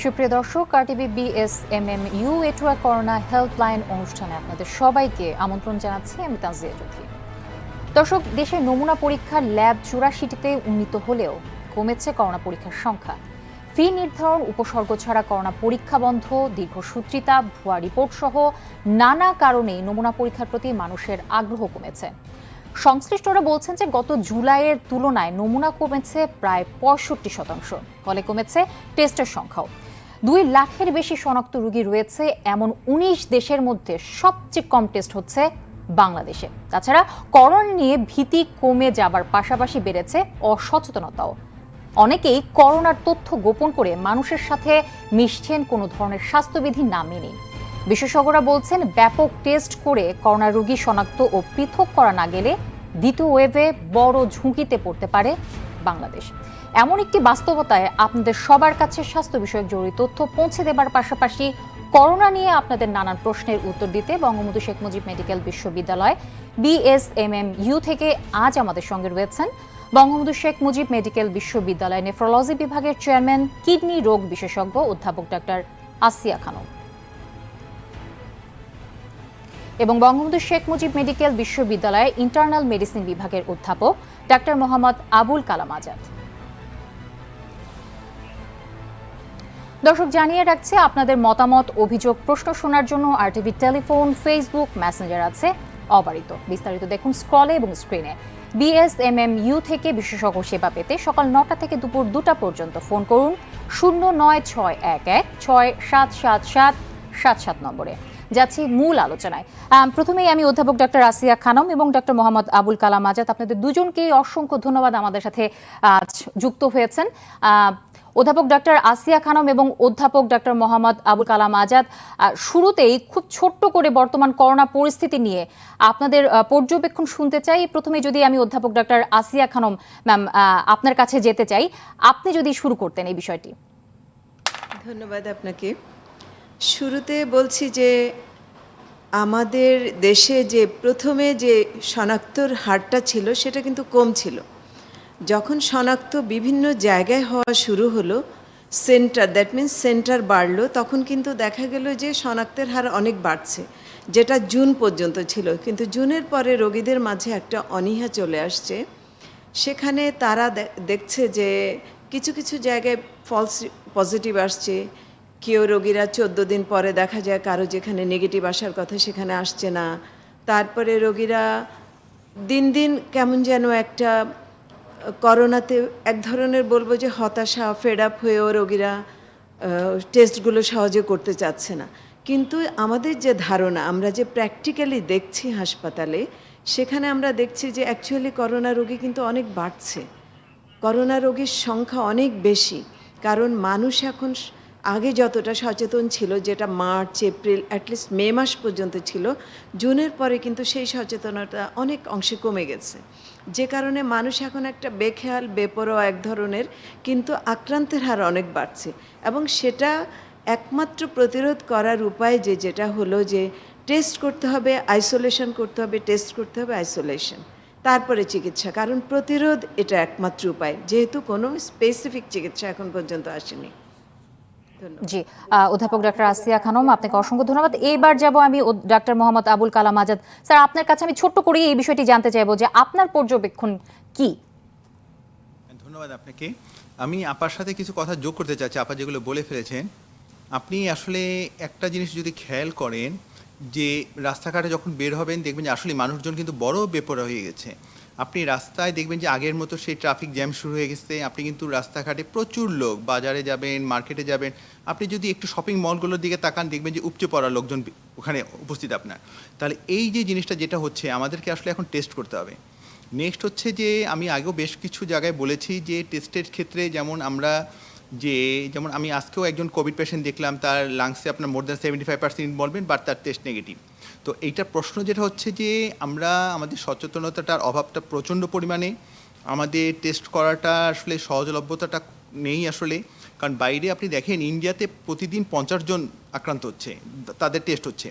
সুপ্রিয় দর্শক, RTV BSMMU এটুয়া corona helpline অনুষ্ঠানে আপনাদের সবাইকে আমন্ত্রণ জানাচ্ছি। আমি তাজিয়া চৌধুরী। দর্শক, দেশে নমুনা পরীক্ষার ল্যাব ৮৪টিতে উন্নীত হলেও কমেছে করোনা পরীক্ষার সংখ্যা। ফি নির্ধারণ, উপসর্গ ছাড়া করোনা পরীক্ষা বন্ধ, দীর্ঘসূত্রিতা, ভুয়া রিপোর্ট সহ নানা কারণেই নমুনা পরীক্ষার প্রতি মানুষের আগ্রহ কমেছে। সংশ্লিষ্টরা বলছেন যে গত জুলাইয়ের তুলনায় নমুনা কমেছে প্রায় ৬৫%, ফলে কমেছে টেস্টের সংখ্যাও। ২ লাখের বেশি শনাক্ত রোগী রয়েছে এমন ১৯ দেশের মধ্যে সবচেয়ে কম টেস্ট হচ্ছে বাংলাদেশে। তাছাড়া করোনা নিয়ে ভীতি কমে যাবার পাশাপাশি বেড়েছে অসচেতনতাও। অনেকেই করোনার তথ্য গোপন করে মানুষের সাথে মিশছেন কোনো ধরনের স্বাস্থ্যবিধি না মেনেই। বিশেষজ্ঞরা বলছেন, ব্যাপক টেস্ট করে করোনা রোগী শনাক্ত ও পৃথক করা না গেলে দ্বিতীয় ওয়েভে বড় ঝুঁকিতে পড়তে পারে বাংলাদেশ। এমন একটি বাস্তবতায় আপনাদের সবার কাছে স্বাস্থ্য বিষয়ক জরুরি তথ্য পৌঁছে দেবার পাশাপাশি করোনা নিয়ে আপনাদের নানান প্রশ্নের উত্তর দিতে বঙ্গবন্ধু শেখ মুজিব মেডিকেল বিশ্ববিদ্যালয় বিএসএমএমইউ থেকে আজ আমাদের সঙ্গে রয়েছেন বঙ্গবন্ধু শেখ মুজিব মেডিকেল বিশ্ববিদ্যালয় নেফ্রোলজি বিভাগের চেয়ারম্যান, কিডনি রোগ বিশেষজ্ঞ অধ্যাপক ডাক্তার আসিয়া খানম এবং বঙ্গবন্ধু শেখ মুজিব মেডিকেল বিশ্ববিদ্যালয়ের ইন্টারনাল মেডিসিন বিভাগের অধ্যাপক ডাক্তার মোহাম্মদ আবুল কালাম আজাদ। দর্শক, জানিয়ে রাখছে, আপনাদের মতামত, অভিযোগ, প্রশ্ন শোনার জন্য আরটিভি টেলিফোন, ফেসবুক, মেসেঞ্জার আছে অবারিত। বিস্তারিত দেখুন স্ক্রলে এবং স্ক্রিনে। বিএসএমএমইউ থেকে বিশেষজ্ঞ সেবা পেতে সকাল ৯টা থেকে দুপুর ২টা পর্যন্ত ফোন করুন ০৯৬১১৬৭৭৭৭ নম্বরে। যাচ্ছি মূল আলোচনায়। প্রথমেই আমি অধ্যাপক ডাক্তার আসিয়া খানম এবং ডাক্তার মোহাম্মদ আবুল কালাম আজাদ, আপনাদের দুজনকেই অসংখ্য ধন্যবাদ আমাদের সাথে যুক্ত হয়েছেন। অধ্যাপক ডাক্তার আসিয়া খানম এবং অধ্যাপক ডাক্তার মোহাম্মদ আবুল কালাম আজাদ, শুরুতেই খুব ছোট্ট করে বর্তমান করোনা পরিস্থিতি নিয়ে আপনাদের পর্যবেক্ষণ শুনতে চাই। প্রথমে যদি আমি অধ্যাপক ডাক্তার আসিয়া খানম ম্যাম আপনার কাছে যেতে চাই, আপনি যদি শুরু করতেন এই বিষয়টি। ধন্যবাদ আপনাকে। শুরুতে বলছি যে আমাদের দেশে যে প্রথমে যে শনাক্তর হারটা ছিল সেটা কিন্তু কম ছিল। যখন শনাক্ত বিভিন্ন জায়গায় হওয়া শুরু হলো, সেন্টার, দ্যাট মিনস সেন্টার বাড়লো, তখন কিন্তু দেখা গেল যে শনাক্তের হার অনেক বাড়ছে, যেটা জুন পর্যন্ত ছিল। কিন্তু জুনের পরে রোগীদের মাঝে একটা অনীহা চলে আসছে। সেখানে তারা দেখছে যে কিছু কিছু জায়গায় ফলস পজিটিভ আসছে। কেউ রোগীরা 14 দিন পরে দেখা যায় কারো যেখানে নেগেটিভ আসার কথা সেখানে আসছে না। তারপরে রোগীরা দিন দিন কেমন যেন একটা করোনাতে এক ধরনের বলবো যে হতাশা, ফেড আপ হয়েও রোগীরা টেস্টগুলো সহজে করতে চাচ্ছে না। কিন্তু আমাদের যে ধারণা, আমরা যে প্র্যাকটিক্যালি দেখছি হাসপাতালে, সেখানে আমরা দেখছি যে অ্যাকচুয়ালি করোনা রোগী কিন্তু অনেক বাড়ছে। করোনা রোগীর সংখ্যা অনেক বেশি, কারণ মানুষ এখন আগে যতটা সচেতন ছিল, যেটা মার্চ, এপ্রিল, অ্যাটলিস্ট মে মাস পর্যন্ত ছিল, জুনের পরে কিন্তু সেই সচেতনতা অনেক অংশে কমে গেছে। যে কারণে মানুষ এখন একটা বেখেয়াল, বেপরোয়া এক ধরনের, কিন্তু আক্রান্তের হার অনেক বাড়ছে। এবং সেটা একমাত্র প্রতিরোধ করার উপায় যেটা হলো যে টেস্ট করতে হবে, আইসোলেশন করতে হবে, টেস্ট করতে হবে, আইসোলেশন, তারপরে চিকিৎসা। কারণ প্রতিরোধ এটা একমাত্র উপায়, যেহেতু কোনো স্পেসিফিক চিকিৎসা এখন পর্যন্ত আসেনি। জি, অধ্যাপক ডাক্তার আসিয়া খানম, আপনাকে অসংখ্য ধন্যবাদ। এইবার যাব আমি ডাক্তার মোহাম্মদ আবুল কালাম আজাদ। স্যার, আপনার কাছে আমি ছোট্ট করে এই বিষয়টি জানতে চাইবো যে আপনার পর্যবেক্ষণ কি? ধন্যবাদ আপনাকে। আমি আপার সাথে কিছু কথা যোগ করতে চাচ্ছি। আপা যেগুলো বলে ফেলেছেন, আপনি আসলে একটা জিনিস যদি খেয়াল করেন যে রাস্তাঘাটে যখন বের হবেন দেখবেন যে আসলে মানুষজন কিন্তু বড় বেপরোয়া হয়ে গেছে। আপনি রাস্তায় দেখবেন যে আগের মতো সেই ট্রাফিক জ্যাম শুরু হয়ে গেছে। আপনি কিন্তু রাস্তাঘাটে প্রচুর লোক, বাজারে যাবেন, মার্কেটে যাবেন, আপনি যদি একটু শপিং মলগুলোর দিকে তাকান দেখবেন যে উপচে পড়া লোকজন ওখানে উপস্থিত আপনার। তাহলে এই যে জিনিসটা যেটা হচ্ছে, আমাদেরকে আসলে এখন টেস্ট করতে হবে। নেক্সট হচ্ছে যে আমি আগেও বেশ কিছু জায়গায় বলেছি যে টেস্টের ক্ষেত্রে যেমন আমি আজকেও একজন কোভিড পেশেন্ট দেখলাম, তার লাংসে আপনার মোর দ্যান 75% ইনভলভমেন্ট, বাট তার টেস্ট নেগেটিভ। তো এইটা প্রশ্ন যেটা হচ্ছে যে আমরা আমাদের সচেতনতাটার অভাবটা প্রচণ্ড পরিমাণে, আমাদের টেস্ট করাটা আসলে সহজলভ্যতাটা নেই আসলে। কারণ বাইরে আপনি দেখেন ইন্ডিয়াতে প্রতিদিন 50 জন আক্রান্ত হচ্ছে, তাদের টেস্ট হচ্ছে।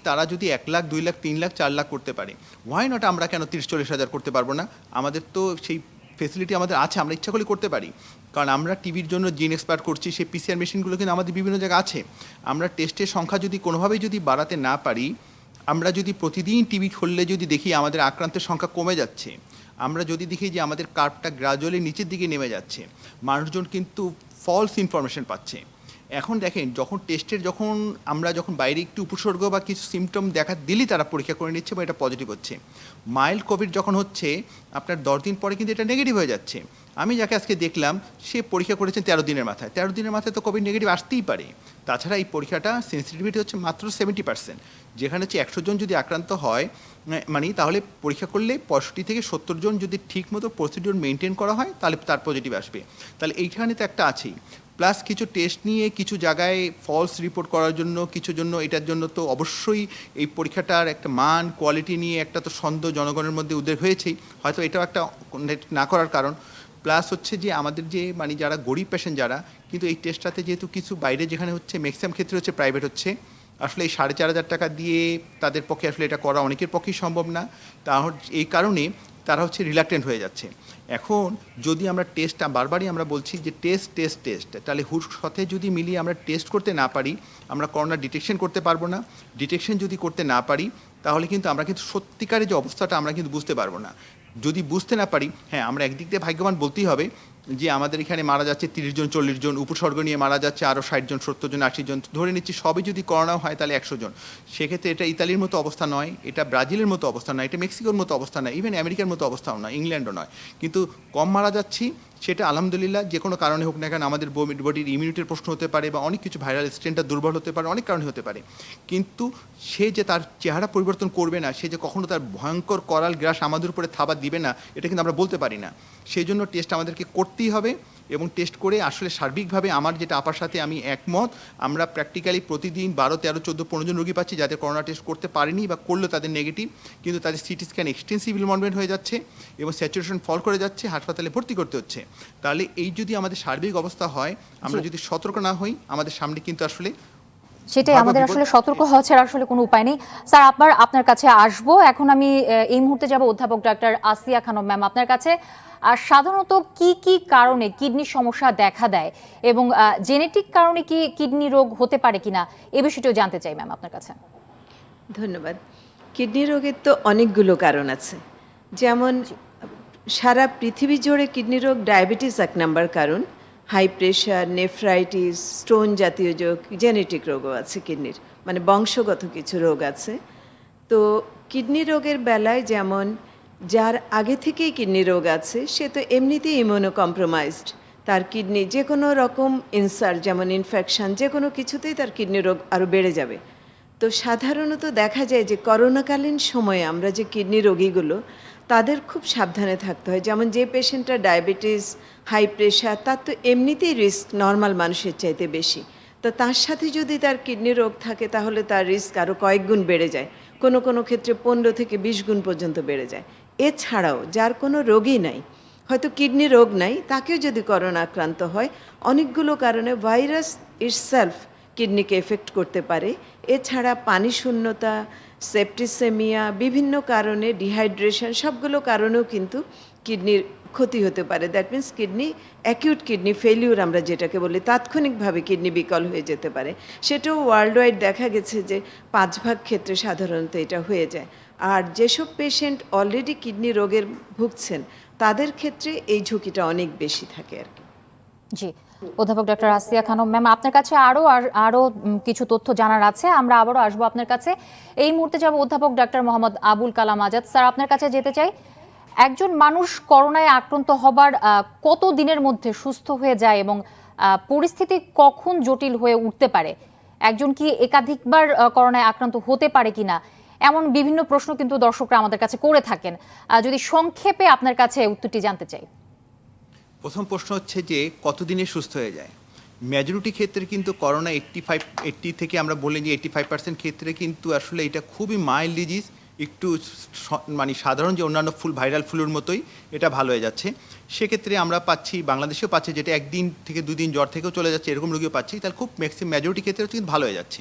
তারা যদি 1 লাখ, 2 লাখ, 3 লাখ, 4 লাখ করতে পারে, হোয়াই নট আমরা কেন 30-40 হাজার করতে পারবো না? আমাদের তো সেই ফেসিলিটি আমাদের আছে, আমরা ইচ্ছা করলে করতে পারি। কারণ আমরা টিভির জন্য জিন এক্সপার্ট করছি, সেই পিসিআর মেশিনগুলো কিন্তু আমাদের বিভিন্ন জায়গায় আছে। আমরা টেস্টের সংখ্যা যদি কোনোভাবেই যদি বাড়াতে না পারি, আমরা যদি প্রতিদিন টিভি খুললে যদি দেখি আমাদের আক্রান্তের সংখ্যা কমে যাচ্ছে, আমরা যদি দেখি যে আমাদের কার্ভটা গ্রাজুয়ালি নিচের দিকে নেমে যাচ্ছে, মানুষজন কিন্তু ফলস ইনফরমেশন পাচ্ছে। এখন দেখেন, যখন আমরা বাইরে একটু উপসর্গ বা কিছু সিমটম দেখা দিলেই তারা পরীক্ষা করে নিচ্ছে বা এটা পজিটিভ হচ্ছে। মাইল্ড কোভিড যখন হচ্ছে, আপনার 10 দিন পরে কিন্তু এটা নেগেটিভ হয়ে যাচ্ছে। আমি যাকে আজকে দেখলাম, সে পরীক্ষা করেছেন 13 দিনের মাথায়। 13 দিনের মাথায় তো কোভিড নেগেটিভ আসতেই পারে। তাছাড়া এই পরীক্ষাটা সেন্সিটিভিটি হচ্ছে মাত্র 70%, যেখানে হচ্ছে 100 জন যদি আক্রান্ত হয়, মানে তাহলে পরীক্ষা করলে 65 থেকে 70 জন যদি ঠিকমতো প্রসিডিওর মেনটেন করা হয়, তাহলে তার পজিটিভ আসবে। তাহলে এইখানে তো একটা আছেই। প্লাস কিছু টেস্ট নিয়ে কিছু জায়গায় ফলস রিপোর্ট করার জন্য, কিছু জন্য এটার জন্য তো অবশ্যই এই পরীক্ষাটার একটা মান কোয়ালিটি নিয়ে একটা তো সন্দেহ জনগণের মধ্যে উদ্রেক হয়েছেই, হয়তো এটাও একটা না করার কারণ। প্লাস হচ্ছে যে আমাদের যে যারা গরিব পেশেন্ট যারা, কিন্তু এই টেস্টটাতে যেহেতু কিছু বাইরে যেখানে হচ্ছে ম্যাক্সিমাম ক্ষেত্রে হচ্ছে প্রাইভেট হচ্ছে, আসলে এই 4,500 টাকা দিয়ে তাদের পক্ষে আসলে এটা করা অনেকের পক্ষেই সম্ভব না। এই কারণে তারা হচ্ছে রিলাক্টেন্ট হয়ে যাচ্ছে। এখন যদি আমরা টেস্টটা বারবারই আমরা বলছি যে টেস্ট, তাহলে হুট সাথে যদি মিলিয়ে আমরা টেস্ট করতে না পারি, আমরা করোনা ডিটেকশন করতে পারবো না। ডিটেকশন যদি করতে না পারি, তাহলে কিন্তু আমরা কিন্তু সত্যিকারের যে অবস্থাটা আমরা কিন্তু বুঝতে পারবো না। যদি বুঝতে না পারি, হ্যাঁ, আমরা একদিক দিয়ে ভাগ্যবান বলতেই হবে যে আমাদের এখানে মারা যাচ্ছে 30 জন 40 জন, উপসর্গ নিয়ে মারা যাচ্ছে আরও 60 জন 70 জন 80 জন, ধরে নিচ্ছি সবই যদি করোনাও হয় তাহলে 100 জন। সেক্ষেত্রে এটা ইতালির মতো অবস্থা নয়, এটা ব্রাজিলের মতো অবস্থা নয়, এটা মেক্সিকোর মতো অবস্থা নয়, ইভেন আমেরিকার মতো অবস্থাও নয়, ইংল্যান্ডও নয়। কিন্তু কম মারা যাচ্ছি, সেটা আলহামদুলিল্লাহ যে কোনো কারণে হোক না কেন, আমাদের বডির ইমিউনিটির প্রশ্ন হতে পারে বা অনেক কিছু, ভাইরাল স্ট্রেনটা দুর্বল হতে পারে, অনেক কারণে হতে পারে। কিন্তু সে যে তার চেহারা পরিবর্তন করবে না, সে যে কখনো তার ভয়ঙ্কর করাল গ্রাস আমাদের উপরে থাবা দিবে না, এটা কিন্তু আমরা বলতে পারি না। সেই জন্য টেস্ট আমাদেরকে করতেই হবে, এবং টেস্ট করে আসলে সার্বিকভাবে আমার যেটা আপার সাথে আমি একমত, আমরা প্র্যাকটিক্যালি প্রতিদিন 12, 13, 14, 15 জন রোগী পাচ্ছি যাদের করোনা টেস্ট করতে পারেনি বা করলে তাদের নেগেটিভ, কিন্তু তাদের সিটি স্ক্যান এক্সটেন্সিভ ইনভলভমেন্ট হয়ে যাচ্ছে এবং স্যাচুরেশন ফল করে যাচ্ছে, হাসপাতালে ভর্তি করতে হচ্ছে। তাহলে এই যদি আমাদের সার্বিক অবস্থা হয়, আমরা যদি সতর্ক না হই, আমাদের সামনে কিন্তু আসলে সেটাই, আমাদের আসলে সতর্ক হওয়া ছাড়া আসলে কোনো উপায় নেই। স্যার, আপনার কাছে আসবো। এখন আমি এই মুহূর্তে যাব অধ্যাপক ডাক্তার আসিয়া খানম ম্যাম আপনার কাছে। আর সাধারণত কি কি কারণে কিডনির সমস্যা দেখা দেয় এবং জেনেটিক কারণে কি কিডনি রোগ হতে পারে কিনা, এই বিষয়টাও জানতে চাই ম্যাম আপনার কাছে। ধন্যবাদ। কিডনি রোগের তো অনেকগুলো কারণ আছে। যেমন সারা পৃথিবী জুড়ে কিডনি রোগ, ডায়াবেটিস 1 নাম্বার কারণ, হাই প্রেশার, নেফ্রাইটিস, স্টোন জাতীয় রোগ, জেনেটিক রোগও আছে কিডনির, মানে বংশগত কিছু রোগ আছে। তো কিডনি রোগের বেলায় যেমন যার আগে থেকেই কিডনি রোগ আছে, সে তো এমনিতেই ইমিউনো কম্প্রোমাইজড, তার কিডনি যে কোনো রকম ইনসাল্ট, যেমন ইনফেকশন, যে কোনো কিছুতেই তার কিডনি রোগ আরও বেড়ে যাবে। তো সাধারণত দেখা যায় যে করোনাকালীন সময়ে আমরা যে কিডনি রোগীগুলো, তাদের খুব সাবধানে থাকতে হয়। যেমন যে পেশেন্টটা ডায়াবেটিস, হাই প্রেশার, তার তো এমনিতেই রিস্ক নর্মাল মানুষের চাইতে বেশি। তো তার সাথে যদি তার কিডনি রোগ থাকে, তাহলে তার রিস্ক আরও কয়েক গুণ বেড়ে যায়, কোনো কোনো ক্ষেত্রে 15 থেকে 20 গুণ পর্যন্ত বেড়ে যায়। এছাড়াও যার কোনো রোগই নাই, হয়তো কিডনি রোগ নাই, তাকেও যদি করোনা আক্রান্ত হয়, অনেকগুলো কারণে ভাইরাস ইটসেলফ কিডনিকে এফেক্ট করতে পারে। এছাড়া পানি শূন্যতা, সেপ্টিসেমিয়া, বিভিন্ন কারণে ডিহাইড্রেশন, সবগুলো কারণেও কিন্তু কিডনির ক্ষতি হতে পারে। That means kidney acute kidney failure আমরা যেটাকে বলি, তাৎক্ষণিকভাবে কিডনি বিকল হয়ে যেতে পারে। সেটাও ওয়ার্ল্ড ওয়াইড দেখা গেছে যে 5 ভাগ ক্ষেত্রে সাধারণত এটা হয়ে যায়। আর যেসব পেশেন্ট অলরেডি কিডনি রোগের ভুগছেন, তাদের ক্ষেত্রে এই ঝুঁকিটা অনেক বেশি থাকে আর কি। জি, অধ্যাপক ডক্টর আসিয়া খানম ম্যাম, আপনার কাছে আরো কিছু তথ্য জানার আছে, আমরা আবারও আসবো আপনার কাছে। এই মুহূর্তে যাব অধ্যাপক ডক্টর মোহাম্মদ আবুল কালাম আজাদ। স্যার, আপনার কাছে যেতে চাই, একজন মানুষ করোনায় আক্রান্ত হবার কত দিনের মধ্যে সুস্থ হয়ে যায় এবং পরিস্থিতি কখন জটিল হয়ে উঠতে পারে? একজন কি একাধিকবার করোনায় আক্রান্ত হতে পারে কিনা, এমন বিভিন্ন প্রশ্ন কিন্তু দর্শকরা আমাদের কাছে করে থাকেন। যদি সংক্ষেপে আপনার কাছে উত্তরটি জানতে চাই। প্রথম প্রশ্ন হচ্ছে যে কতদিনে সুস্থ হয়ে যায়। মেজরিটি ক্ষেত্রে কিন্তু করোনা 80 থেকে আমরা বললেন যে 85% ক্ষেত্রে কিন্তু আসলে এটা খুবই মাইল্ড ডিজিজ, একটু সাধারণ যে অন্যান্য ভাইরাল ফ্লুর মতোই এটা ভালো হয়ে যাচ্ছে। সেক্ষেত্রে আমরা পাচ্ছি, বাংলাদেশেও পাচ্ছি, যেটা 1 দিন থেকে 2 দিন জ্বর থেকেও চলে যাচ্ছে, এরকম রোগীও পাচ্ছি। তাহলে খুব মেজরিটি ক্ষেত্রে কিন্তু ভালো হয়ে যাচ্ছে।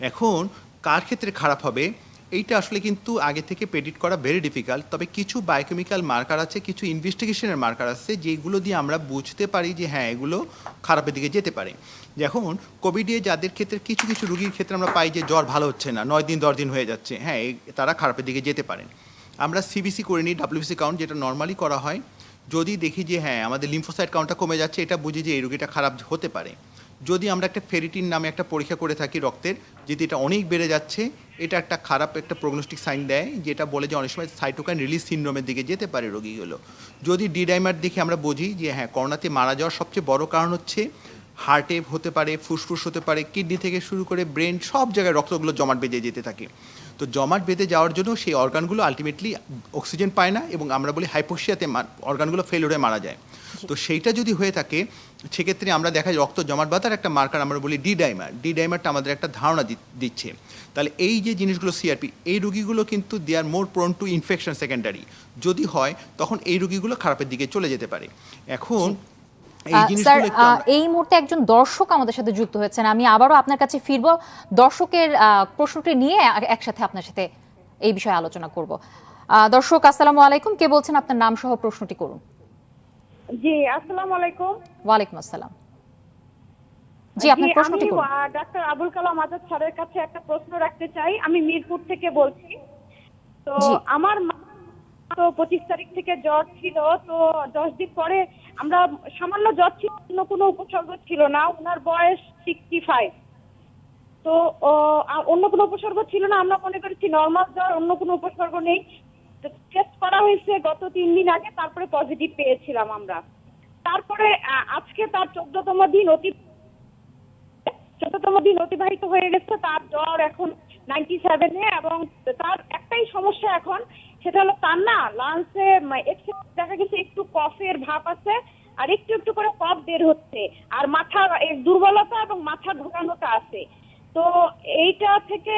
এখন কার ক্ষেত্রে খারাপ হবে, এইটা আসলে কিন্তু আগে থেকে প্রেডিক্ট করা ভেরি ডিফিকাল্ট। তবে কিছু বায়োকেমিক্যাল মার্কার আছে, কিছু ইনভেস্টিগেশনের মার্কার আছে যেগুলো দিয়ে আমরা বুঝতে পারি যে হ্যাঁ এগুলো খারাপের দিকে যেতে পারে। যখন কোভিডে যাদের ক্ষেত্রে কিছু কিছু রোগীর ক্ষেত্রে আমরা পাই যে জ্বর ভালো হচ্ছে না, 9 দিন 10 দিন হয়ে যাচ্ছে, হ্যাঁ তারা খারাপের দিকে যেতে পারেন। আমরা সিবিসি করে নিই, ডাব্লিউবিসি কাউন্ট যেটা নর্মালি করা হয়। যদি দেখি যে হ্যাঁ আমাদের লিম্ফোসাইট কাউন্টটা কমে যাচ্ছে, এটা বুঝি যে এই রোগীটা খারাপ হতে পারে। যদি আমরা একটা ফেরিটিন নামে একটা পরীক্ষা করে থাকি রক্তের, যদি এটা অনেক বেড়ে যাচ্ছে, এটা একটা খারাপ একটা প্রগনোস্টিক সাইন দেয়, যেটা বলে যে অনেক সময় সাইটোকাইন রিলিজ সিনড্রোমের দিকে যেতে পারে রোগীগুলো। যদি ডি ডাইমার দেখে আমরা বুঝি যে হ্যাঁ করোনাতে মারা যাওয়ার সবচেয়ে বড় কারণ হচ্ছে হার্টে হতে পারে, ফুসফুস হতে পারে, কিডনি থেকে শুরু করে ব্রেন, সব জায়গায় রক্তগুলো জমাট বেঁধে যেতে থাকে। তো জমাট বেঁধে যাওয়ার জন্য সেই অর্গানগুলো আলটিমেটলি অক্সিজেন পায় না এবং আমরা বলি হাইপোক্সিয়াতে অর্গানগুলো ফেল হয়ে মারা যায়। তো সেইটা যদি হয়ে থাকে সেক্ষেত্রে আমরা দেখা যায় রক্ত জমাট বাঁধার একটা মার্কার আমরা বলি ডি ডাইমার। ডি ডাইমারটা আমাদের একটা ধারণা দিচ্ছে। তাহলে এই যে জিনিসগুলো সিআরপি, এই রোগীগুলো কিন্তু দে আর মোর প্রোন টু ইনফেকশন সেকেন্ডারি। যদি হয় তখন এই রোগীগুলো খারাপের দিকে চলে যেতে পারে। এখন স্যার, এই মুহূর্তে একজন দর্শক আমাদের সাথে যুক্ত হয়েছেন, আমি আবারও আপনার কাছে ফিরবো। দর্শকের প্রশ্নটি নিয়ে একসাথে আপনার সাথে এই বিষয়ে আলোচনা করব। দর্শক আসসালামু আলাইকুম, কে বলছেন? আপনার নাম সহ প্রশ্নটি করুন। জি, আসসালামু আলাইকুম। ওয়ালাইকুম আসসালাম। জি, আপনার প্রশ্নটি করুন। আমি ডাক্তার আবুল কালাম আজাদ স্যারের কাছে একটা প্রশ্ন রাখতে চাই। আমি মিরপুর থেকে বলছি। তো আমার তো 25 তারিখ থেকে জ্বর ছিল, তো 10 দিন পরে আমরা সামান্য জ্বর ছিল, অন্য কোনো উপসর্গ ছিল না। ওনার বয়স 65। তো অন্য কোনো উপসর্গ ছিল না, আমরা মনে করেছি নর্মাল জ্বর, অন্য কোনো উপসর্গ নেই। টেস্ট করা হয়েছে গত 3 দিন আগে, তারপরে পজিটিভ পেয়েছিলাম আমরা। তারপরে আজকে তার 14তম দিন অতিবাহিত হয়ে গেছে। তার জ্বর এখন 97-এ, এবং তার একটাই সমস্যা এখন, সেটা হলো তার না লাঞ্চে দেখা গেছে একটু কফের ভাব আছে, আর একটু একটু করে কফ বের হচ্ছে, আর মাথা দুর্বলতা এবং মাথা ঘোরানোটা আছে। তো এইটা থেকে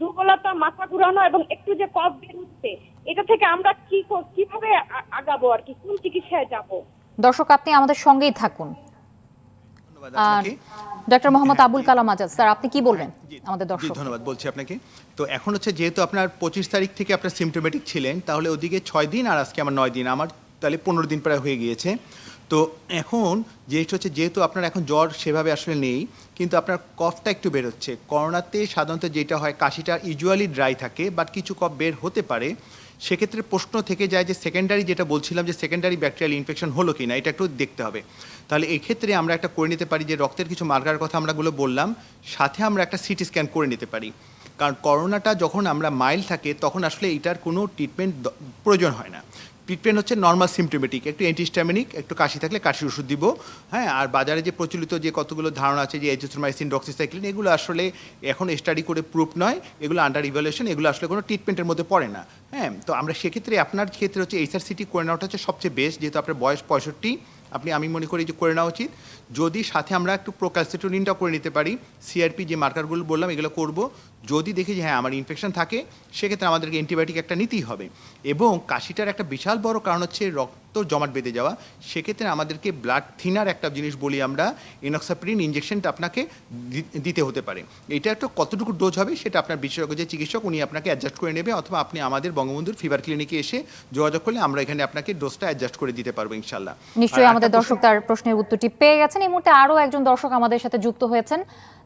দুর্বলতা, মাথা ঘোরানো এবং একটু যে কফ বের হচ্ছে, এটা থেকে আমরা কিভাবে আগাবো আর কি, কোন চিকিৎসায় যাব? দর্শক আপনি আমাদের সঙ্গেই থাকুন। ডক্টর মোহাম্মদ আবুল কালাম আজাদ স্যার, আপনি কি বলবেন আমাদের দর্শক? ধন্যবাদ বলছি আপনাকে। তো এখন হচ্ছে যেহেতু আপনার 25 তারিখ থেকে আপনার সিমটোমেটিক ছিলেন, তাহলে ওদিকে 6 দিন আর আজকে আমার 9 দিন, আমার তাহলে 15 দিন প্রায় হয়ে গিয়েছে। তো এখন যেহেতু আপনার এখন জ্বর সেভাবে আসলে নেই, কিন্তু আপনার কফটা একটু বের হচ্ছে। করোনাতে সাধারণত যেটা হয়, কাশিটা ইউজুয়ালি ড্রাই থাকে, বাট কিছু কফ বের হতে পারে। সেক্ষেত্রে প্রশ্ন থেকে যায় যে সেকেন্ডারি, যেটা বলছিলাম যে সেকেন্ডারি ব্যাকটেরিয়াল ইনফেকশন হলো কি না, এটা একটু দেখতে হবে। তাহলে এই ক্ষেত্রে আমরা একটা করে নিতে পারি যে রক্তের কিছু মার্কার কথা আমরাগুলো বললাম, সাথে আমরা একটা সিটি স্ক্যান করে নিতে পারি। কারণ করোনাটা যখন আমরা মাইল্ড থাকে তখন আসলে এটার কোনো ট্রিটমেন্ট প্রয়োজন হয় না। ট্রিটমেন্ট হচ্ছে নর্মাল সিমটোমেটিক, একটু অ্যান্টিহিস্টামিনিক, একটু কাশি থাকলে কাশির ওষুধ দিব। হ্যাঁ, আর বাজারে যে প্রচলিত যে কতগুলো ধারণা আছে যে এজিথ্রোমাইসিন, ডক্সিসাইক্লিন, এগুলো আসলে এখন স্টাডি করে প্রুফ নয়, এগুলো আন্ডার ইভ্যালুয়েশন, এগুলো আসলে কোনো ট্রিটমেন্টের মধ্যে পড়ে না। হ্যাঁ, তো আমরা সেক্ষেত্রে আপনার ক্ষেত্রে হচ্ছে এইচআরসিটি করে নেওয়াটা হচ্ছে সবচেয়ে বেস্ট, যেহেতু আপনার বয়স 65, আমি মনে করি যে করে নেওয়া উচিত। যদি সাথে আমরা একটু প্রোক্যালসিটোনিনটা করে নিতে পারি, সিআরপি যে মার্কারগুলো বললাম এগুলো করব। যদি দেখি যে হ্যাঁ আমার ইনফেকশন থাকে, সেক্ষেত্রে আমাদেরকে অ্যান্টিবায়োটিক একটা নিতেই হবে। এবং কাশিটার একটা বিশাল বড় কারণ হচ্ছে রক্ত জমাট বেঁধে যাওয়া। সেক্ষেত্রে আমাদেরকে ব্লাড থিনার একটা জিনিস বলি আমরা, এনক্সাপ্রিন ইনজেকশনটা আপনাকে দিতে হতে পারে। এটা একটু কতটুকু ডোজ হবে সেটা আপনার বিশেষজ্ঞ যে চিকিৎসক উনি আপনাকে অ্যাডজাস্ট করে নেবে, অথবা আপনি আমাদের বঙ্গবন্ধুর ফিভার ক্লিনিকে এসে যোগাযোগ করলে আমরা এখানে আপনাকে ডোজটা অ্যাডজাস্ট করে দিতে পারবো ইনশাল্লাহ। নিশ্চয়ই আমাদের দর্শক তার প্রশ্নের উত্তরটি পেয়ে গেছেন। এই মুহূর্তে আরো একজন দর্শক আমাদের সাথে যুক্ত হয়েছেন।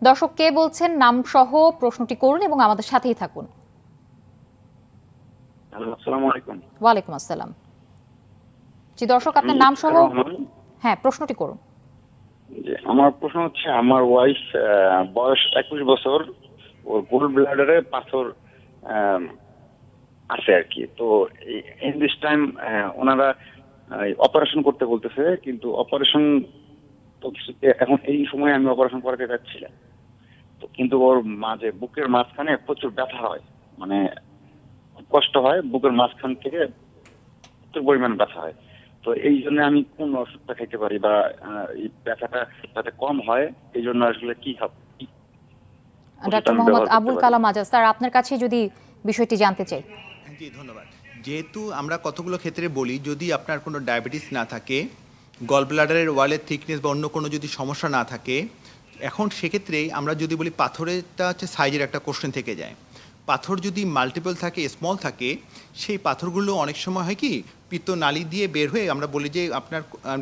দর্শক কে বলছেন, নাম সহ প্রশ্নটি করুন এবং আমাদের সাথেই থাকুন। আসসালামু আলাইকুম। ওয়ালাইকুম আসসালাম। জি দর্শক, আপনার নাম সহ হ্যাঁ প্রশ্নটি করুন। আমার প্রশ্ন হচ্ছে, আমার ওয়াইফ বয়স 21 বছর, ওর গোল ব্লাডারে পাথর আছে আর কি। তো ইন দিস টাইম ওনারা অপারেশন করতে বলতেছে, কিন্তু অপারেশন তো এখন এই সময় আমি অপারেশন করাতে যাচ্ছিলাম। তো কিন্তু ওর মাঝে বুকের মাঝখানে প্রচুর ব্যথা হয়, মানে কষ্ট হয়, বুকের মাঝখান থেকে প্রচুর পরিমাণ ব্যথা হয়। তো এই জন্য আমি কোন ওষুধটা খাইতে পারি, বা এই ব্যথাটা যাতে কম হয়, এই জন্য আসলে কি হবে? ডক্টর মোহাম্মদ আবুল কালাম আজাদ স্যার, আপনার কাছে যদি বিষয়টি জানতে চাই। জি ধন্যবাদ। যেহেতু আমরা কতগুলো ক্ষেত্রে বলি, যদি আপনার কোনো ডায়াবেটিস না থাকে, গল ব্লাডারের ওয়ালের থিকনেস বা অন্য কোনো যদি সমস্যা না থাকে, এখন সেক্ষেত্রে আমরা যদি বলি পাথরেরটা হচ্ছে সাইজের একটা কোশ্চেন থেকে যায়। পাথর যদি মাল্টিপল থাকে, স্মল থাকে, সেই পাথরগুলো অনেক সময় হয় কি পিত্তনালী দিয়ে বের হয়ে, আমরা বলি যে আপনার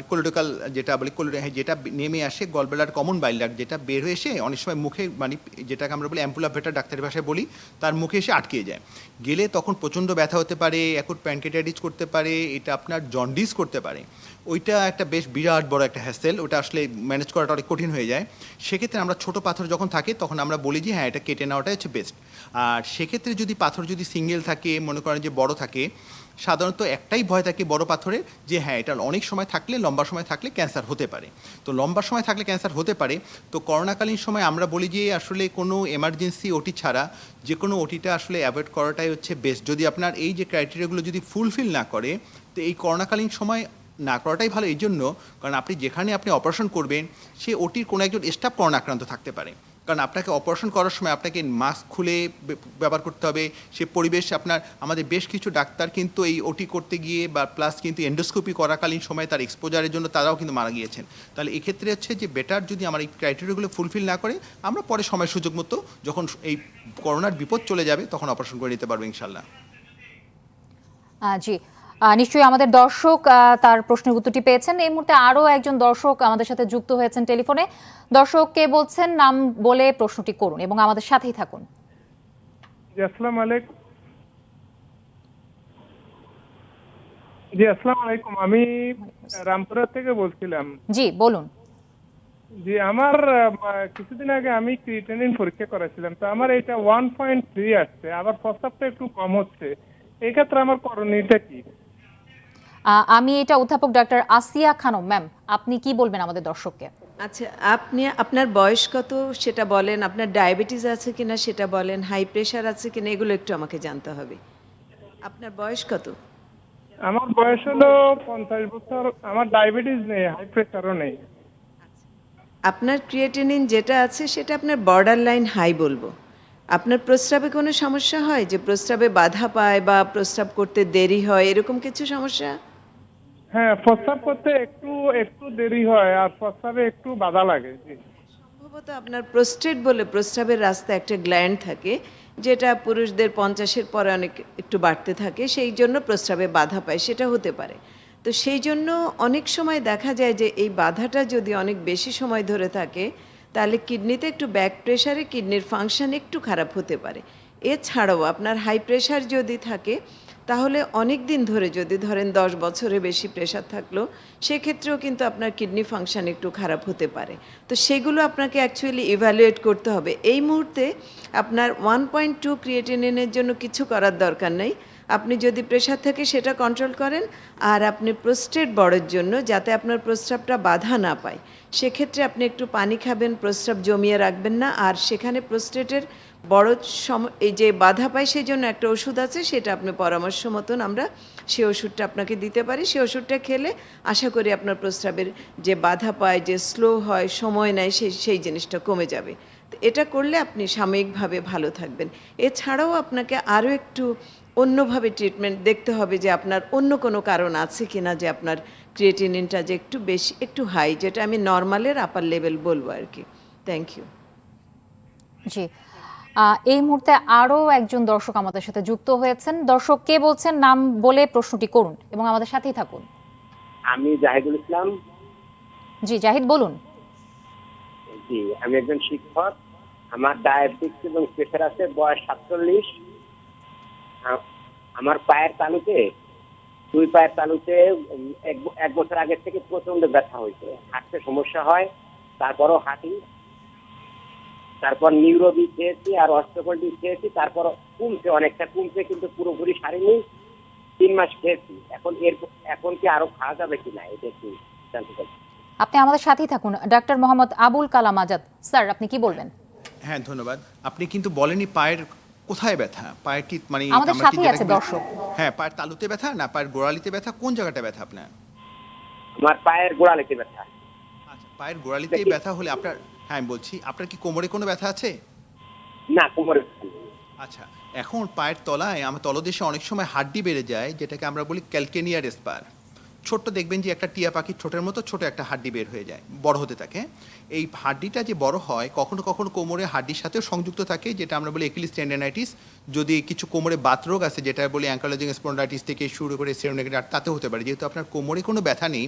কোলোডোকাল যেটা বলি যেটা নেমে আসে গলব্লাডার কমন বাইল ডাক্ট, যেটা বের হয়ে এসে অনেক সময় মুখে মানে যেটাকে আমরা বলি অ্যাম্পুলা ভেটা ডাক্তারি ভাষায় বলি, তার মুখে এসে আটকে যায়। গেলে তখন প্রচণ্ড ব্যথা হতে পারে, অ্যাকুট প্যানক্রিয়াটাইটিস করতে পারে, এটা আপনার জন্ডিস করতে পারে। ওইটা একটা বেশ বিরাট বড় একটা হ্যাসেল, ওটা আসলে ম্যানেজ করাটা অনেক কঠিন হয়ে যায়। সেক্ষেত্রে আমরা ছোটো পাথর যখন থাকে তখন আমরা বলি যে হ্যাঁ এটা কেটে নেওয়াটাই হচ্ছে বেস্ট। আর সেক্ষেত্রে যদি পাথর যদি সিঙ্গেল থাকে, মনে করেন যে বড় থাকে, সাধারণত একটাই ভয় থাকে বড় পাথরের, যে হ্যাঁ এটা অনেক সময় থাকলে, লম্বা সময় থাকলে ক্যান্সার হতে পারে। তো লম্বা সময় থাকলে ক্যান্সার হতে পারে। তো করোনাকালীন সময় আমরা বলি যে আসলে কোনো এমার্জেন্সি ওটি ছাড়া যে কোনো ওটিটা আসলে অ্যাভয়েড করাটাই হচ্ছে বেস্ট। যদি আপনার এই যে ক্রাইটেরিয়াগুলো যদি ফুলফিল না করে, তো এই করোনাকালীন সময় না করাটাই ভালো। এই জন্য কারণ আপনি যেখানে আপনি অপারেশন করবেন সে ওটির কোনো একজন স্টাফ করোনা আক্রান্ত থাকতে পারে। কারণ আপনাকে অপারেশন করার সময় আপনাকে মাস্ক খুলে ব্যবহার করতে হবে। সে পরিবেশ আপনার, আমাদের বেশ কিছু ডাক্তার কিন্তু এই ওটি করতে গিয়ে বা প্লাস কিন্তু এন্ডোস্কোপি করাকালীন সময় তার এক্সপোজারের জন্য তারাও কিন্তু মারা গিয়েছেন। তাহলে এক্ষেত্রে হচ্ছে যে বেটার যদি আমার এই ক্রাইটেরিয়াগুলো ফুলফিল না করে, আমরা পরে সময় সুযোগ মতো যখন এই করোনার বিপদ চলে যাবে তখন অপারেশন করে নিতে পারবো ইনশাল্লাহ। জি, নিশ্চয়ই আমাদের দর্শক তার প্রশ্নের উত্তরটি পেয়েছেন। এই মুহূর্তে আরও একজন দর্শক আমাদের সাথে যুক্ত হয়েছেন টেলিফোনে। দর্শক কে বলছেন, নাম বলে প্রশ্নটি করুন এবং আমাদের সাথেই থাকুন। জি আসসালামু আলাইকুম। জি আসসালামু আলাইকুম, আমি রামপুরা থেকে বলছিলাম। জি বলুন। জি আমার কিছুদিন আগে আমি ক্রিয়েটিনিন পরীক্ষা করেছিলাম, তো আমার এটা 1.3 আসছে, আবার প্রস্রাবটা একটু কম হচ্ছে। এই ক্ষেত্রে আমার করণীয়টা কি? আমি এটা অধ্যাপক ডাক্তার আসিয়া খানম। ম্যাম, আপনি কি বলবেন আমাদের দর্শককে? আচ্ছা, আপনি আপনার বয়স কত সেটা বলেন, আপনার ডায়াবেটিস আছে কিনা সেটা বলেন, হাই প্রেশার আছে কিনা এগুলো একটু আমাকে জানতে হবে। আপনার বয়স কত? আমার বয়স হলো 50 বছর। আমার ডায়াবেটিস নেই, হাই প্রেশারও নেই। আপনার ক্রিয়েটিনিন যেটা আছে সেটা আপনার বর্ডার লাইন হাই বলবো। আপনার প্রস্রাবে কোনো সমস্যা হয়, যে প্রস্রাবে বাধা পায় বা প্রস্রাব করতে দেরি হয়, এরকম কিছু সমস্যা? হ্যাঁ, প্রস্রাব করতে একটু একটু দেরি হয় আর প্রস্রাবে একটু বাধা লাগে। জি সম্ভবত আপনার প্রোস্টেট বলে প্রস্রাবের রাস্তায় একটা গ্ল্যান্ড থাকে, যেটা পুরুষদের 50-এর পরে অনেক একটু বাড়তে থাকে, সেই জন্য প্রস্রাবে বাধা পায়, সেটা হতে পারে। তো সেই জন্য অনেক সময় দেখা যায় যে এই বাধাটা যদি অনেক বেশি সময় ধরে থাকে, তাহলে কিডনিতে একটু ব্যাক প্রেশারে কিডনির ফাংশন একটু খারাপ হতে পারে। এছাড়াও আপনার হাই প্রেশার যদি থাকে, তাহলে অনেক দিন ধরে, যদি ধরেন 10 বছরের বেশি প্রেশার থাকলো, সেক্ষেত্রেও কিন্তু আপনার কিডনি ফাংশন একটু খারাপ হতে পারে। তো সেগুলো আপনাকে অ্যাকচুয়ালি ইভ্যালুয়েট করতে হবে। এই মুহূর্তে আপনার 1.2 ক্রিয়েটিনিনের জন্য কিছু করার দরকার নেই। আপনি যদি প্রেশার থাকে সেটা কন্ট্রোল করেন, আর আপনি প্রোস্টেট বড়ের জন্য যাতে আপনার প্রস্রাবটা বাধা না পায়, সেক্ষেত্রে আপনি একটু পানি খাবেন, প্রস্রাব জমিয়ে রাখবেন না। আর সেখানে প্রোস্টেটের বড় এই যে বাধা পায় সেই জন্য একটা ওষুধ আছে, সেটা আপনি পরামর্শ মতন আমরা সেই ওষুধটা আপনাকে দিতে পারি। সেই ওষুধটা খেলে আশা করি আপনার প্রস্রাবের যে বাধা পায়, যে স্লো হয়, সময় নেয়, সেই জিনিসটা কমে যাবে। তো এটা করলে আপনি সাময়িকভাবে ভালো থাকবেন। এছাড়াও আপনাকে আরও একটু অন্যভাবে ট্রিটমেন্ট দেখতে হবে, যে আপনার অন্য কোনো কারণ আছে কিনা, যে আপনার ক্রিয়েটিনিনটা যে একটু বেশি, একটু হাই, যেটা আমি নর্মালের আপার লেভেল বলবো আর কি। Thank you. জি, এই মুহূর্তে আরও একজন দর্শক আমাদের সাথে যুক্ত হয়েছেন। দর্শক কে বলছেন, নাম বলে প্রশ্নটি করুন এবং আমাদের সাথেই থাকুন। আমি জাহিদুল ইসলাম। জি জাহিদ বলুন। জি, আমি একজন শিক্ষক। আমার ডায়াবেটিস এবং প্রেশার আছে, বয়স 47। আমার পায়ের তালুতে, দুই পায়ের তালুতে এক বছর আগে থেকে প্রচন্ড ব্যথা হয়েছে, হাঁটতে সমস্যা হয়, তারপরও হাঁটি। তারপর নিউরোবি খেয়েছি আর অস্ট্রোপল্টি খেয়েছি, তারপর কমছে, অনেকটা কমছে, কিন্তু পুরোপুরি সারেনি। 3 মাস খেয়েছি। এখন কি আরো খাওয়া যাবে কিনা, এটা একটু জানতে চাই। আপনি আমাদের সাথেই থাকুন। ডাক্তার মোহাম্মদ আবুল কালাম আজাদ স্যার, আপনি কি বলবেন? হ্যাঁ ধন্যবাদ। আপনি কিন্তু বলেনি পায়ের কোথায় ব্যথা, পায়ের কি মানে আমাদের আমরা কি সাথেই যেটাকে আছে বলি- দর্শক। হ্যাঁ, পায়ের তালুতে ব্যথা না পায়ের গোড়ালিতে ব্যথা, কোন জায়গাটা ব্যথা আপনার? আমার পায়ের গোড়ালিতে ব্যথা। আচ্ছা, পায়ের গোড়ালিতেই ব্যথা হলে আপনার, হ্যাঁ আমি বলছি, আপনার কি কোমরে কোনো ব্যথা আছে? না, কোমরে। আচ্ছা, এখন পায়ের তলায় আমার তলদেশে অনেক সময় হাড্ডি বেড়ে যায়, যেটাকে আমরা বলি ক্যালকেনিয়ার স্পার। ছোট্ট দেখবেন যে একটা টিয়া পাখির ঠোঁটের মতো ছোট একটা হাড্ডি বের হয়ে যায়, বড় হতে থাকে। এই হাড্ডিটা যে বড় হয় কখনো কখনো কোমরে হাড্ডির সাথেও সংযুক্ত থাকে, যেটা আমরা বলি একিলিস টেন্ডাইনাইটিস। যদি কিছু কোমরে বাতরোগ আছে, যেটা বলি অ্যাঙ্কালোজিং স্পন্ডাইটিস থেকে শুরু করে সেরোনেগেটার, তাতেও হতে পারে। যেহেতু আপনার কোমরে কোনো ব্যথা নেই,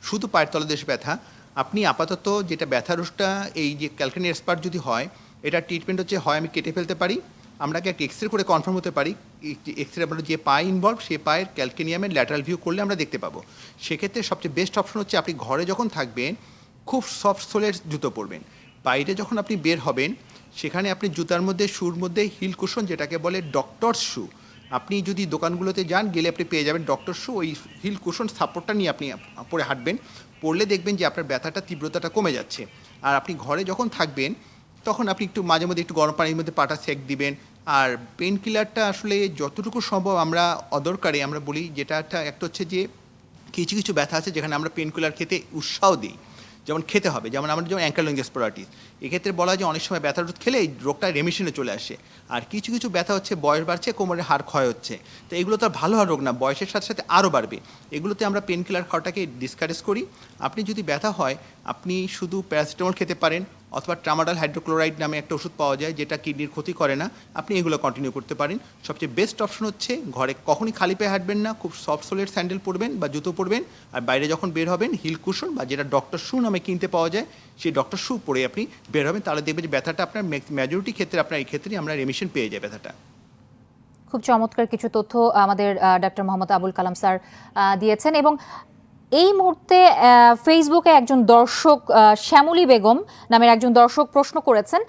শুধু পায়ের তলদেশ ব্যথা, আপনি আপাতত যেটা ব্যথার ওষুধটা, এই যে ক্যালকানি এক্সপার্ট যদি হয়, এটা ট্রিটমেন্ট হচ্ছে হয় আমি কেটে ফেলতে পারি, আমরাকে একটা এক্স রে করে কনফার্ম হতে পারি। এক্স রে আমরা যে পায়ে ইনভলভ, সে পায়ের ক্যালকেনিয়ামের ল্যাটারাল ভিউ করলে আমরা দেখতে পাবো। সেক্ষেত্রে সবচেয়ে বেস্ট অপশন হচ্ছে আপনি ঘরে যখন থাকবেন খুব সফট সোলের জুতো পরবেন। বাইরে যখন আপনি বের হবেন সেখানে আপনি জুতার মধ্যে, শুর মধ্যে হিল কুশন, যেটাকে বলে ডক্টর শু, আপনি যদি দোকানগুলোতে যান গেলে আপনি পেয়ে যাবেন ডক্টর শু। ওই হিল কুশন সাপোর্টটা নিয়ে আপনি পরে হাঁটবেন, পরলে দেখবেন যে আপনার ব্যথাটা তীব্রতাটা কমে যাচ্ছে। আর আপনি ঘরে যখন থাকবেন তখন আপনি একটু মাঝে মধ্যে একটু গরম পানির মধ্যে পাটা সেক দিবেন। আর পেন কিলারটা আসলে যতটুকু সম্ভব আমরা অদরকারে আমরা বলি, যেটা একটা হচ্ছে যে কিছু কিছু ব্যথা আছে যেখানে আমরা পেন কিলার খেতে উৎসাহ দিই, যেমন খেতে হবে, যেমন আমাদের যেমন অ্যাঙ্কালোজিং স্পন্ডাইটিস, এক্ষেত্রে বলা হয় যে অনেক সময় ব্যথার ওষুধ খেলে এই রোগটা রেমিশনে চলে আসে। আর কিছু কিছু ব্যথা হচ্ছে বয়স বাড়ছে, কোমরের হাড় ক্ষয় হচ্ছে, তো এগুলো তো আর ভালো হওয়ার রোগ না, বয়সের সাথে সাথে আরও বাড়বে। এগুলোতে আমরা পেন কিলার খাওয়াটাকে ডিসকারেজ করি। আপনি যদি ব্যথা হয় আপনি শুধু প্যারাসিটামল খেতে পারেন, অথবা ট্রামাডাল হাইড্রোক্লোরাইড নামে একটা ওষুধ পাওয়া যায় যেটা কিডনির ক্ষতি করে না, আপনি এগুলো কন্টিনিউ করতে পারেন। সবচেয়ে বেস্ট অপশন হচ্ছে ঘরে কখনই খালি পায়ে হাঁটবেন না, খুব সফট সোলের স্যান্ডেল পরবেন বা জুতো পরবেন। আর বাইরে যখন বের হবেন হিল কুশন বা যেটা ডক্টর শু নামে কিনতে পাওয়া যায়, সেই ডক্টর শু পরে আপনি বের হবেন, তাহলে দেখবেন যে ব্যথাটা আপনার মেজরিটি ক্ষেত্রে আপনার এই ক্ষেত্রে আমরা রেমিশন পেয়ে যায় ব্যথাটা। খুব চমৎকার কিছু তথ্য আমাদের ডক্টর মোহাম্মদ আবুল কালাম স্যার দিয়েছেন। এবং এই মুহূর্তে ফেসবুকে একজন দর্শক, শ্যামলী বেগম নামের একজন দর্শক প্রশ্ন করেছেন,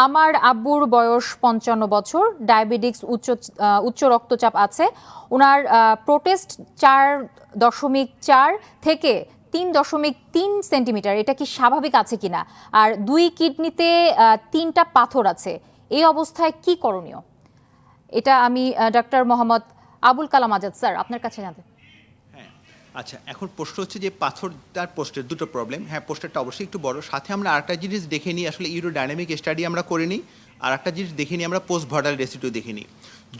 আমার আব্বুর বয়স 55 বছর, ডায়াবেটিক্স, উচ্চ রক্তচাপ আছে, ওনার প্রোটেস্ট 4.4 থেকে 3.3 সেন্টিমিটার, এটা কি স্বাভাবিক আছে কিনা? আর 2 কিডনিতে 3টা পাথর আছে, এই অবস্থায় কি করণীয়? এটা আমি ডক্টর মোহাম্মদ আবুল কালাম আজাদ স্যার আপনার কাছে জানতে। আচ্ছা, এখন প্রশ্ন হচ্ছে যে পাথরটার পোস্টের দুটো প্রবলেম। হ্যাঁ, পোস্টারটা অবশ্যই একটু বড়। সাথে আমরা আরেকটা জিনিস দেখে নিই, আসলে ইউরোডাইনামিক স্টাডি আমরা করে নিই, আর একটা জিনিস দেখে নিই আমরা পোস্ট ভার্টাল রেসিডিও দেখে নিই।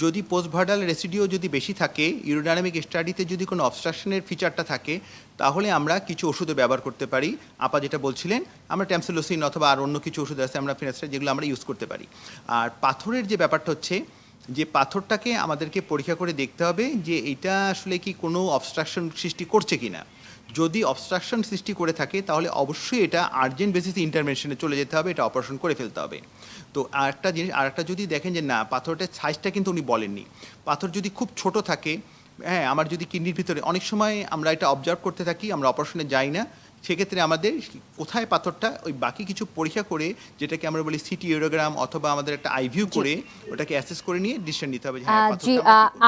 যদি পোস্ট ভার্টাল রেসিডিও যদি বেশি থাকে, ইউরোডাইনামিক স্টাডিতে যদি কোনো অবস্ট্রাকশনের ফিচারটা থাকে, তাহলে আমরা কিছু ওষুধও ব্যবহার করতে পারি। আপা যেটা বলছিলেন, আমরা ট্যামসিলোসিন অথবা আর অন্য কিছু ওষুধ আছে আমরা ফিনাস্টার, যেগুলো আমরা ইউজ করতে পারি। আর পাথরের যে ব্যাপারটা হচ্ছে যে পাথরটাকে আমাদেরকে পরীক্ষা করে দেখতে হবে যে এটা আসলে কি কোনো অবস্ট্রাকশন সৃষ্টি করছে কি না। যদি অবস্ট্রাকশন সৃষ্টি করে থাকে তাহলে অবশ্যই এটা আর্জেন্ট বেসিসে ইন্টারভেনশনে চলে যেতে হবে, এটা অপারেশন করে ফেলতে হবে। তো আরেকটা জিনিস, আরেকটা যদি দেখেন যে না পাথরটার সাইজটা কিন্তু উনি বলেননি, পাথর যদি খুব ছোট থাকে, হ্যাঁ আমার যদি কিডনির ভিতরে, অনেক সময় আমরা এটা অবজার্ভ করতে থাকি, আমরা অপারেশনে যাই না, সেক্ষেত্রে আমাদের কোথায় পাথরটা ওই বাকি কিছু পরীক্ষা করে, যেটাকে আমরা বলি সিটি ইউরোগ্রাম অথবা আমাদের একটা আইভিউ করে ওটাকে অ্যাসেস করে নিয়ে ডিসিশন নিতে হবে। জি,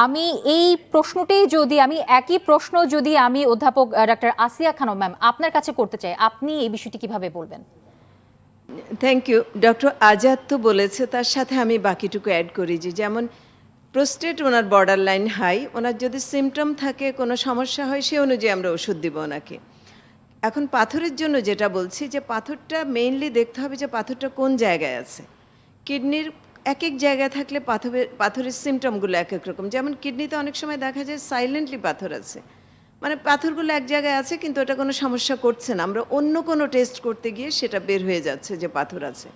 আমি এই প্রশ্নটি যদি আমি একই প্রশ্ন যদি আমি অধ্যাপক ডক্টর আসিয়া খানম ম্যাম আপনার কাছে করতে চাই, আপনি এই বিষয়টি কিভাবে বলবেন? Thank you. ডক্টর আজাদ তো বলেছে, তার সাথে আমি বাকিটুকু অ্যাড করি যে যেমন প্রোস্টেট ওনার বর্ডার লাইন হাই, ওনার যদি সিমটম থাকে, কোনো সমস্যা হয়, সে অনুযায়ী আমরা ওষুধ দিব ওনাকে। এখন পাথরের জন্য যেটা বলছি যে পাথরটা মেইনলি দেখতে হবে যে পাথরটা কোন জায়গায় আছে। কিডনির এক এক জায়গায় থাকলে পাথরের সিমটমগুলো এক এক রকম। যেমন কিডনিতে অনেক সময় দেখা যায় সাইলেন্টলি পাথর আছে, মানে পাথরগুলো এক জায়গায় আছে কিন্তু ওটা কোনো সমস্যা করছে না, আমরা অন্য কোনো টেস্ট করতে গিয়ে সেটা বের হয়ে যাচ্ছে যে পাথর আছে।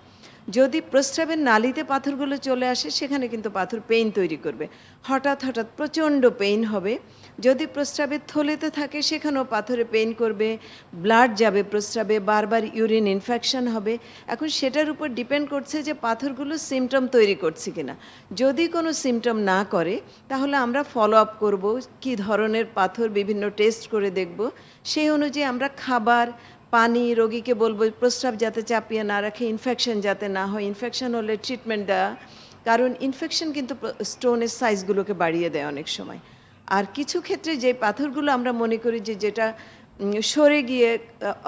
যদি প্রস্রাবের নালীতে পাথরগুলো চলে আসে, সেখানে কিন্তু পাথর পেইন তৈরি করবে, হঠাৎ হঠাৎ প্রচণ্ড পেইন হবে। যদি প্রস্রাবের থলেতে থাকে, সেখানেও পাথরে পেইন করবে, ব্লাড যাবে প্রস্রাবে, বারবার ইউরিন ইনফেকশন হবে। এখন সেটার উপর ডিপেন্ড করছে যে পাথরগুলো সিমটম তৈরি করছে কিনা। যদি কোনো সিমটম না করে তাহলে আমরা ফলো আপ করব, কী ধরনের পাথর বিভিন্ন টেস্ট করে দেখব, সেই অনুযায়ী আমরা খাবার, পানি, রোগীকে বলবো প্রস্রাব যাতে চাপিয়ে না রাখে, ইনফেকশন যাতে না হয়, ইনফেকশন হলে ট্রিটমেন্ট দেওয়া, কারণ ইনফেকশন কিন্তু স্টোনের সাইজগুলোকে বাড়িয়ে দেয় অনেক সময়। আর কিছু ক্ষেত্রে যে পাথরগুলো আমরা মনে করি যে যেটা সরে গিয়ে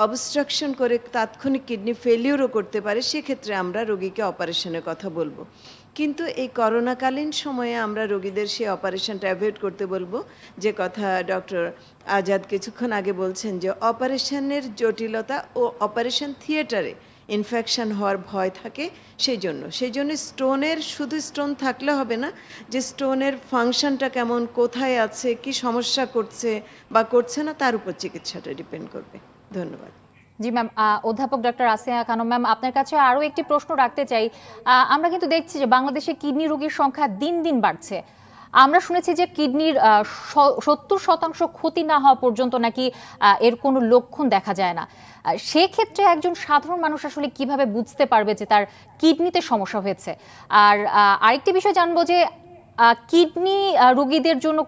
অবস্ট্রাকশন করে তাৎক্ষণিক কিডনি ফেলিওরও করতে পারে, সেক্ষেত্রে আমরা রোগীকে অপারেশনের কথা বলবো। কিন্তু এই করোনাকালীন সময়ে আমরা রোগীদের সেই অপারেশনটা অ্যাভয়েড করতে বলবো। যে কথা ডক্টর আজাদ কিছুক্ষণ আগে বলছেন যে অপারেশনের জটিলতা ও অপারেশন থিয়েটারে ইনফেকশন হওয়ার ভয় থাকে সেই জন্য স্টোনের শুধু স্টোন থাকলে হবে না, যে স্টোনের ফাংশনটা কেমন, কোথায় আছে, কি সমস্যা করছে বা করছে না, তার উপর চিকিৎসাটা ডিপেন্ড করবে। ধন্যবাদ। জি ম্যাম, অধ্যাপক ডক্টর আসিয়া খানম ম্যাম, আপনার কাছে আরও একটি প্রশ্ন রাখতে চাই। আমরা কিন্তু দেখছি যে বাংলাদেশে কিডনি রোগীর সংখ্যা দিন দিন বাড়ছে। আমরা শুনেছি যে কিডনির 70% ক্ষতি না হওয়া পর্যন্ত নাকি এর কোনো লক্ষণ দেখা যায় না। সেক্ষেত্রে একজন সাধারণ মানুষ আসলে কিভাবে বুঝতে পারবে যে তার কিডনিতে সমস্যা হয়েছে? আর আরেকটি বিষয় জানবো যে কিডনি রোগীদের জন্য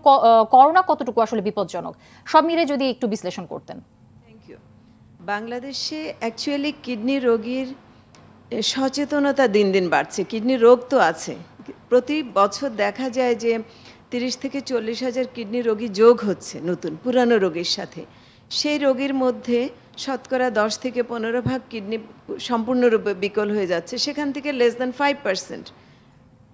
করোনা কতটুকু আসলে বিপজ্জনক, সব মিলে যদি একটু বিশ্লেষণ করতেন। বাংলাদেশে অ্যাকচুয়ালি কিডনি রোগীর সচেতনতা দিন দিন বাড়ছে। কিডনি রোগ তো আছে, প্রতি বছর দেখা যায় যে 30 থেকে 40 হাজার কিডনি রোগী যোগ হচ্ছে নতুন পুরানো রোগীর সাথে। সেই রোগীর মধ্যে শতকরা 10 থেকে 15% কিডনি সম্পূর্ণরূপে বিকল হয়ে যাচ্ছে, সেখান থেকে less than 5%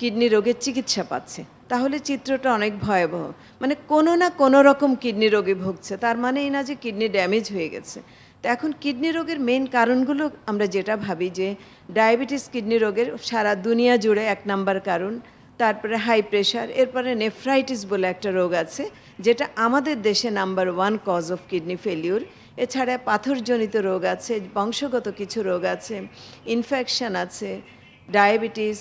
কিডনি রোগের চিকিৎসা পাচ্ছে। তাহলে চিত্রটা অনেক ভয়াবহ, মানে কোনো না কোনো রকম কিডনি রোগে ভুগছে, তার মানে এই না যে কিডনি ড্যামেজ হয়ে গেছে। তো এখন কিডনি রোগের মেইন কারণগুলো আমরা যেটা ভাবি যে ডায়াবেটিস কিডনি রোগের সারা দুনিয়া জুড়ে 1 নাম্বার কারণ, তারপরে হাই প্রেশার, এরপরে নেফ্রাইটিস বলে একটা রোগ আছে যেটা আমাদের দেশে number 1 cause of kidney failure. এছাড়া পাথরজনিত রোগ আছে, বংশগত কিছু রোগ আছে, ইনফেকশন আছে, ডায়াবেটিস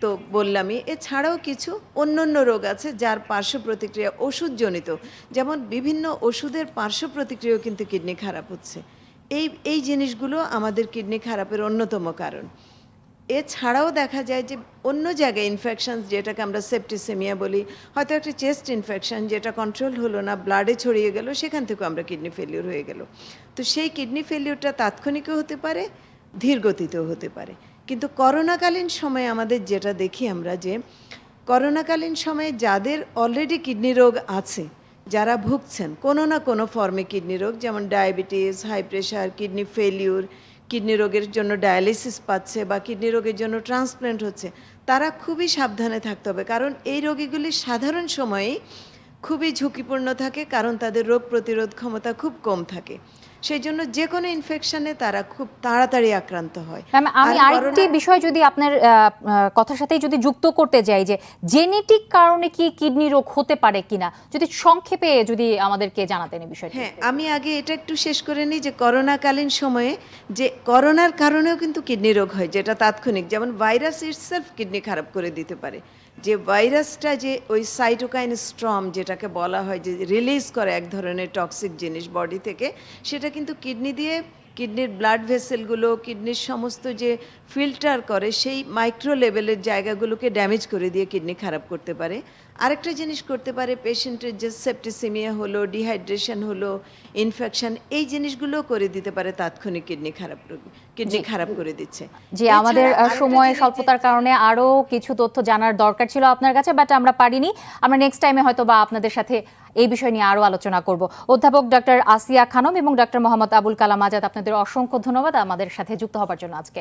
তো বললামই। এছাড়াও কিছু অন্যান্য রোগ আছে যার পার্শ্ব প্রতিক্রিয়া ওষুধজনিত, যেমন বিভিন্ন ওষুধের পার্শ্ব প্রতিক্রিয়াও কিন্তু কিডনি খারাপ হচ্ছে। এই জিনিসগুলো আমাদের কিডনি খারাপের অন্যতম কারণ। এছাড়াও দেখা যায় যে অন্য জায়গায় ইনফেকশন, যেটাকে আমরা সেপ্টিসেমিয়া বলি, হয়তো একটা চেস্ট ইনফেকশন যেটা কন্ট্রোল হলো না, ব্লাডে ছড়িয়ে গেল, সেখান থেকেও আমরা কিডনি ফেলিওর হয়ে গেল। তো সেই কিডনি ফেলিওরটা তাৎক্ষণিকও হতে পারে, ধীরগতিতেও হতে পারে। কিন্তু করোনাকালীন সময়ে আমাদের যেটা দেখি আমরা যে করোনাকালীন সময়ে যাদের অলরেডি কিডনি রোগ আছে, যারা ভুগছেন কোনো না কোনো ফর্মে কিডনি রোগ, যেমন diabetes, high pressure, kidney failure, kidney রোগের জন্য ডায়ালিসিস পাচ্ছে বা কিডনি রোগের জন্য ট্রান্সপ্ল্যান্ট হচ্ছে, তারা খুবই সাবধানে থাকতে হবে। কারণ এই রোগীগুলি সাধারণ সময়েই খুবই ঝুঁকিপূর্ণ থাকে, কারণ তাদের রোগ প্রতিরোধ ক্ষমতা খুব কম থাকে। সেই জন্য যে কোনো ইনফেকশনে তারা খুব তাড়াতাড়ি আক্রান্ত হয়। আমি আরেকটি বিষয় যদি আপনার কথার সাথে যদি যুক্ত করতে যাই যে জেনেটিক কারণে কি কিডনি রোগ হতে পারে কিনা, যদি সংক্ষেপে যদি আমাদেরকে জানাতেন এই বিষয়টা। হ্যাঁ, আমি আগে এটা একটু শেষ করে নিই যে করোনাকালীন সময়ে যে করোনার কারণেও কিন্তু কিডনি রোগ হয়, যেটা তাৎক্ষণিক, যেমন ভাইরাস ইটসেলফ কিডনি খারাপ করে দিতে পারে। যে ভাইরাসটা যে ওই সাইটোকাইন স্টর্ম যেটাকে বলা হয়, যে রিলিজ করে এক ধরনের টক্সিক জিনিস বডি থেকে, সেটা কিন্তু কিডনি দিয়ে কিডনির ব্লাড ভেসেলগুলো, কিডনির সমস্ত যে ফিল্টার করে সেই মাইক্রো লেভেলের জায়গাগুলোকে ড্যামেজ করে দিয়ে কিডনি খারাপ করতে পারে। আরেকটা জিনিস করতে পারে, পেশেন্টের যে সেপ্টিসেমিয়া হলো, ডিহাইড্রেশন হলো, ইনফেকশন, এই জিনিসগুলো করে দিতে পারে তাৎক্ষণিক কিডনি খারাপ করে দিচ্ছে। জি, আমাদের সময় স্বল্পতার কারণে আরো কিছু তথ্য জানার দরকার ছিল আপনার কাছে, বাট আমরা পারিনি। আমরা নেক্সট টাইমে হয়তো বা আপনাদের সাথে এই বিষয় নিয়ে আরো আলোচনা করব। অধ্যাপক ডক্টর আসিয়া খানম এবং ডক্টর মোহাম্মদ আবুল কালাম আজাদ, আপনাদের অসংখ্য ধন্যবাদ আমাদের সাথে যুক্ত হবার জন্য আজকে।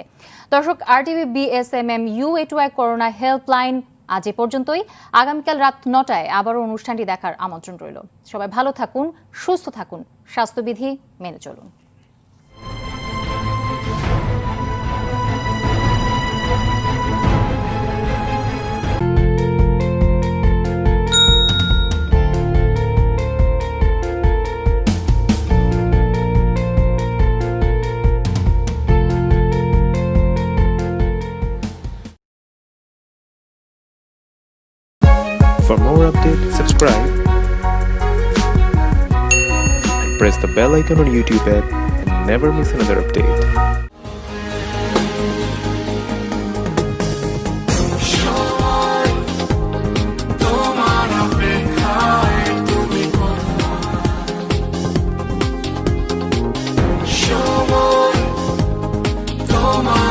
দর্শক, RTV BSMM U8Y corona helpline আজ এ পর্যন্তই। আগামীকাল রাত 9টায় আবারও অনুষ্ঠানটি দেখার আমন্ত্রণ রইল। সবাই ভালো থাকুন, সুস্থ থাকুন, স্বাস্থ্যবিধি মেনে চলুন। For more updates, subscribe and press the bell icon on YouTube app and never miss another update. Tomorrow